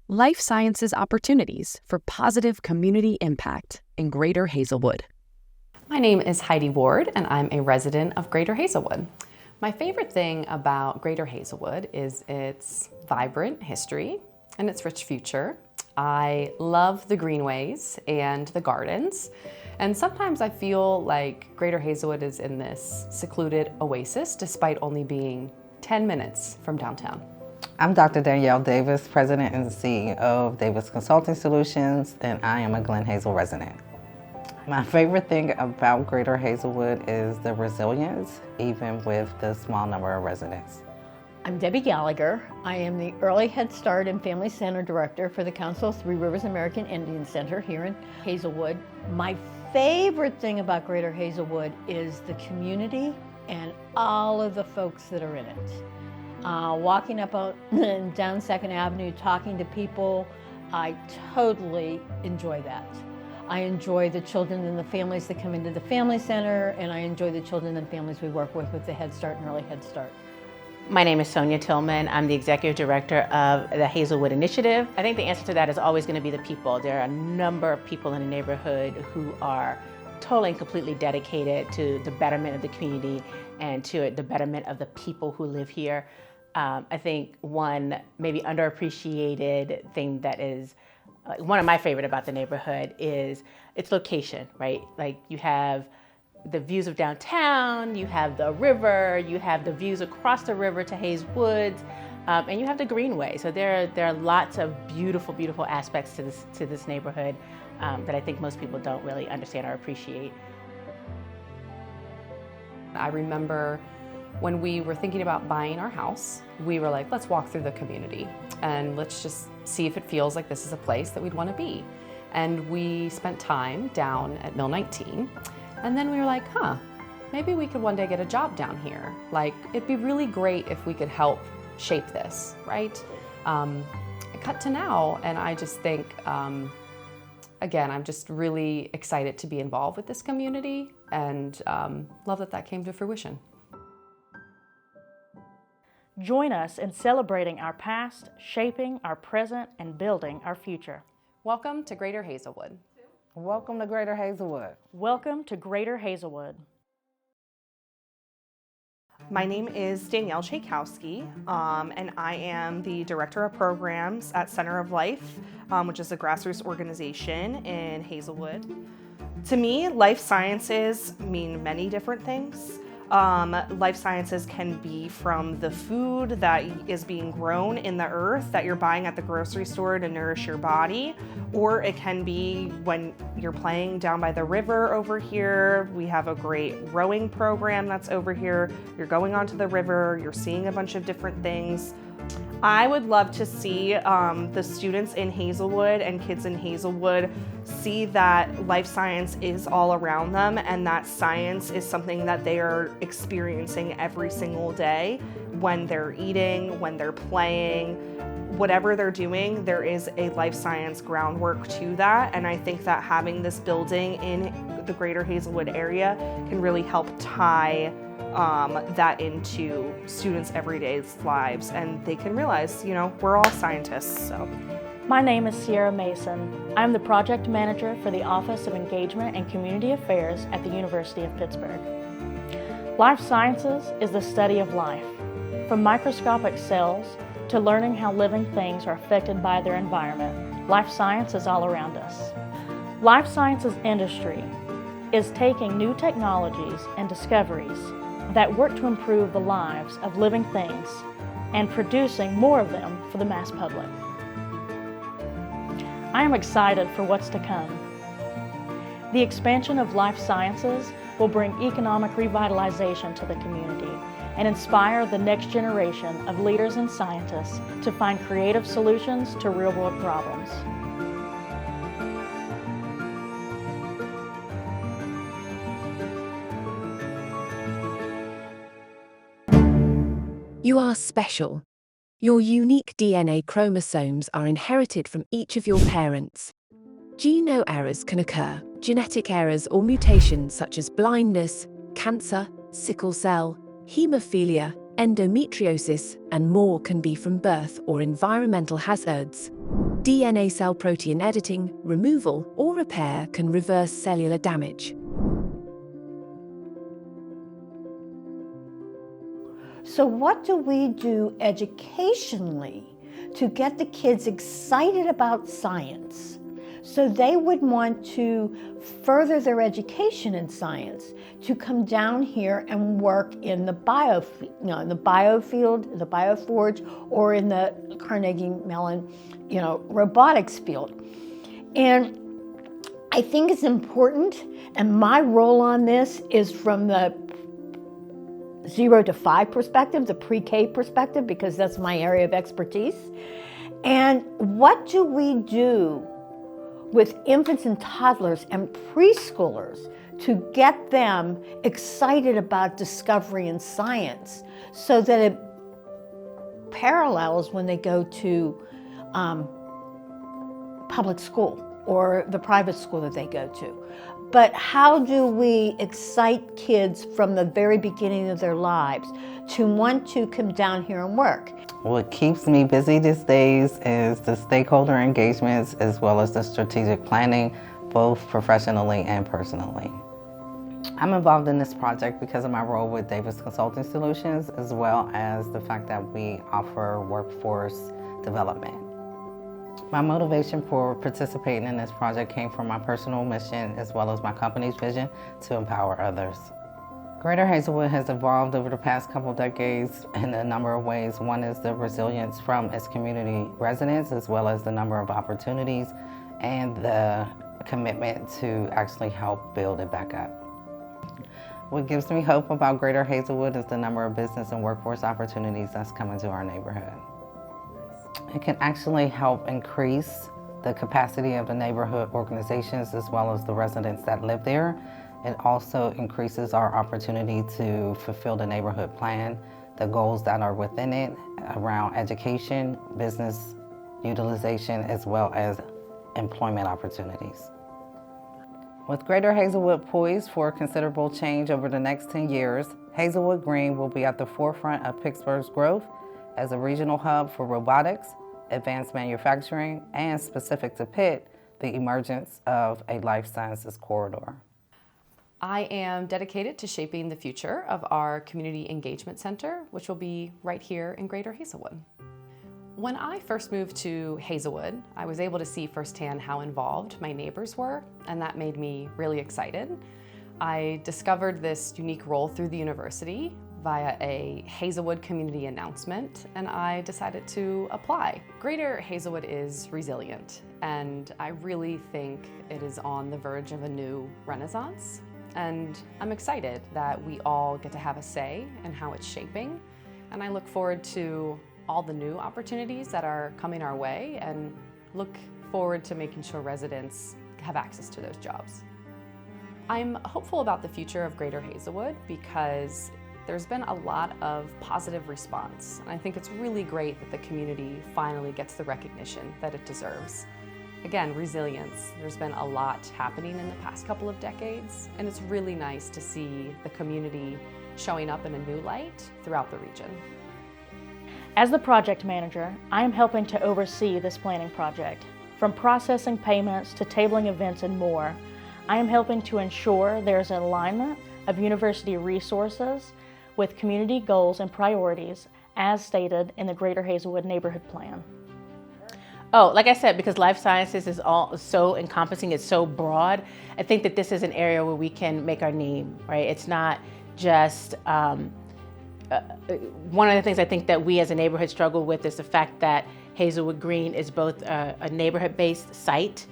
Life sciences opportunities for positive community impact in Greater Hazelwood. My name is Heidi Ward, and I'm a resident of Greater Hazelwood. My favorite thing about Greater Hazelwood is its vibrant history and its rich future. I love the greenways and the gardens, and sometimes I feel like Greater Hazelwood is in this secluded oasis despite only being 10 minutes from downtown. I'm Dr. Danielle Davis, President and CEO of Davis Consulting Solutions, and I am a Glen Hazel resident. My favorite thing about Greater Hazelwood is the resilience, even with the small number of residents. I'm Debbie Gallagher. I am the Early Head Start and Family Center Director for the Council of Three Rivers American Indian Center here in Hazelwood. My favorite thing about Greater Hazelwood is the community and all of the folks that are in it. Walking up and down 2nd Avenue, talking to people, I totally enjoy that. I enjoy the children and the families that come into the Family Center, and I enjoy the children and families we work with the Head Start and Early Head Start. My name is Sonia Tillman. I'm the Executive Director of the Hazelwood Initiative. I think the answer to that is always going to be the people. There are a number of people in the neighborhood who are totally and completely dedicated to the betterment of the community and to the betterment of the people who live here. I think one maybe underappreciated thing that is one of my favorite about the neighborhood is its location, right? Like you have the views of downtown, you have the river, you have the views across the river to Hayes Woods, and you have the Greenway. So there are lots of beautiful, beautiful aspects to this neighborhood that I think most people don't really understand or appreciate. I remember when we were thinking about buying our house, we were like, let's walk through the community and let's just see if it feels like this is a place that we'd want to be. And we spent time down at Mill 19. And then we were like, maybe we could one day get a job down here. Like, it'd be really great if we could help shape this, right? I cut to now, and I just think, again, I'm just really excited to be involved with this community and love that came to fruition. Join us in celebrating our past, shaping our present, and building our future. Welcome to Greater Hazelwood. Welcome to Greater Hazelwood. Welcome to Greater Hazelwood. My name is Danielle Tchaikovsky, and I am the Director of Programs at Center of Life, which is a grassroots organization in Hazelwood. To me, life sciences mean many different things. Life sciences can be from the food that is being grown in the earth that you're buying at the grocery store to nourish your body, or it can be when you're playing down by the river over here. We have a great rowing program that's over here. You're going onto the river, you're seeing a bunch of different things. I would love to see the students in Hazelwood and kids in Hazelwood see that life science is all around them and that science is something that they are experiencing every single day when they're eating, when they're playing, whatever they're doing, there is a life science groundwork to that. And I think that having this building in the Greater Hazelwood area can really help tie that into students' everyday lives, and they can realize, we're all scientists. So, my name is Sierra Mason. I'm the Project Manager for the Office of Engagement and Community Affairs at the University of Pittsburgh. Life sciences is the study of life, from microscopic cells to learning how living things are affected by their environment. Life science is all around us. Life sciences industry is taking new technologies and discoveries that work to improve the lives of living things and producing more of them for the mass public. I am excited for what's to come. The expansion of life sciences will bring economic revitalization to the community and inspire the next generation of leaders and scientists to find creative solutions to real-world problems. You are special. Your unique DNA chromosomes are inherited from each of your parents. Gene errors can occur. Genetic errors or mutations such as blindness, cancer, sickle cell, hemophilia, endometriosis, and more can be from birth or environmental hazards. DNA cell protein editing, removal, or repair can reverse cellular damage. So what do we do educationally to get the kids excited about science so they would want to further their education in science, to come down here and work in the in the biofield, the bioforge, or in the Carnegie Mellon, robotics field. And I think it's important, and my role on this is from the 0 to 5 perspective, the pre-K perspective, because that's my area of expertise. And what do we do with infants and toddlers and preschoolers to get them excited about discovery and science so that it parallels when they go to public school or the private school that they go to? But how do we excite kids from the very beginning of their lives to want to come down here and work? What keeps me busy these days is the stakeholder engagements as well as the strategic planning, both professionally and personally. I'm involved in this project because of my role with Davis Consulting Solutions, as well as the fact that we offer workforce development. My motivation for participating in this project came from my personal mission as well as my company's vision to empower others. Greater Hazelwood has evolved over the past couple decades in a number of ways. One is the resilience from its community residents, as well as the number of opportunities and the commitment to actually help build it back up. What gives me hope about Greater Hazelwood is the number of business and workforce opportunities that's coming to our neighborhood. It can actually help increase the capacity of the neighborhood organizations as well as the residents that live there. It also increases our opportunity to fulfill the neighborhood plan, the goals that are within it around education, business utilization, as well as employment opportunities. With Greater Hazelwood poised for considerable change over the next 10 years, Hazelwood Green will be at the forefront of Pittsburgh's growth as a regional hub for robotics, advanced manufacturing, and specific to Pitt, the emergence of a life sciences corridor. I am dedicated to shaping the future of our Community Engagement Center, which will be right here in Greater Hazelwood. When I first moved to Hazelwood, I was able to see firsthand how involved my neighbors were, and that made me really excited. I discovered this unique role through the university via a Hazelwood community announcement, and I decided to apply. Greater Hazelwood is resilient, and I really think it is on the verge of a new renaissance. And I'm excited that we all get to have a say in how it's shaping, and I look forward to all the new opportunities that are coming our way and look forward to making sure residents have access to those jobs. I'm hopeful about the future of Greater Hazelwood because there's been a lot of positive response, and I think it's really great that the community finally gets the recognition that it deserves. Again, resilience. There's been a lot happening in the past couple of decades, and it's really nice to see the community showing up in a new light throughout the region. As the project manager, I am helping to oversee this planning project. From processing payments to tabling events and more, I am helping to ensure there's an alignment of university resources with community goals and priorities as stated in the Greater Hazelwood Neighborhood Plan. Oh, like I said, because life sciences is all so encompassing, it's so broad, I think that this is an area where we can make our name, right? It's not just, one of the things I think that we as a neighborhood struggle with is the fact that Hazelwood Green is both a neighborhood-based site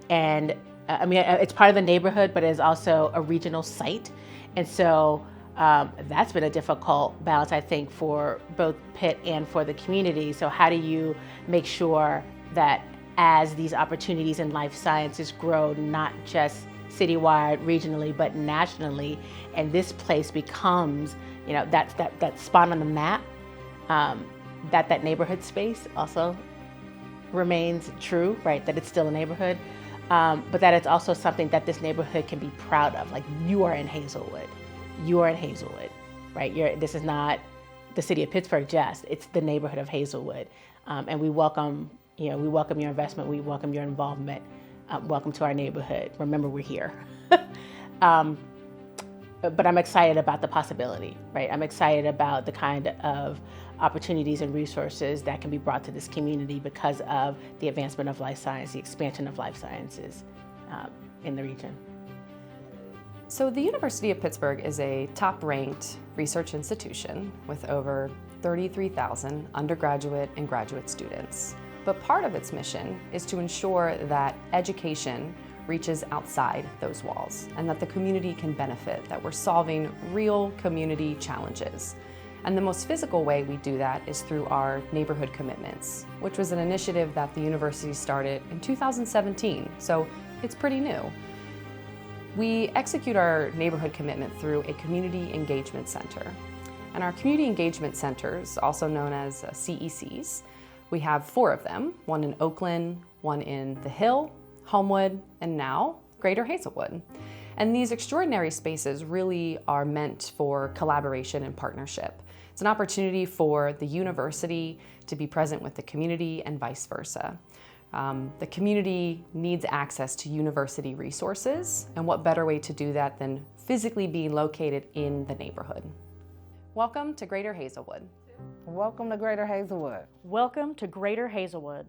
and it's part of the neighborhood, but it is also a regional site. And so that's been a difficult balance, I think, for both Pitt and for the community. So how do you make sure that as these opportunities in life sciences grow, not just citywide, regionally, but nationally, and this place becomes, that spot on the map, that neighborhood space also remains true, right? That it's still a neighborhood, but that it's also something that this neighborhood can be proud of. Like, you are in Hazelwood. You are in Hazelwood, right? This is not the city of Pittsburgh just, it's the neighborhood of Hazelwood. And we welcome You know, we welcome your investment, we welcome your involvement. Welcome to our neighborhood. Remember, we're here. But I'm excited about the possibility, right? I'm excited about the kind of opportunities and resources that can be brought to this community because of the advancement of life science, the expansion of life sciences in the region. So the University of Pittsburgh is a top-ranked research institution with over 33,000 undergraduate and graduate students. But part of its mission is to ensure that education reaches outside those walls and that the community can benefit, that we're solving real community challenges. And the most physical way we do that is through our neighborhood commitments, which was an initiative that the university started in 2017, so it's pretty new. We execute our neighborhood commitment through a community engagement center. And our community engagement centers, also known as CECs, we have 4 of them, one in Oakland, one in The Hill, Homewood, and now Greater Hazelwood. And these extraordinary spaces really are meant for collaboration and partnership. It's an opportunity for the university to be present with the community and vice versa. The community needs access to university resources, and what better way to do that than physically being located in the neighborhood. Welcome to Greater Hazelwood. Welcome to Greater Hazelwood. Welcome to Greater Hazelwood.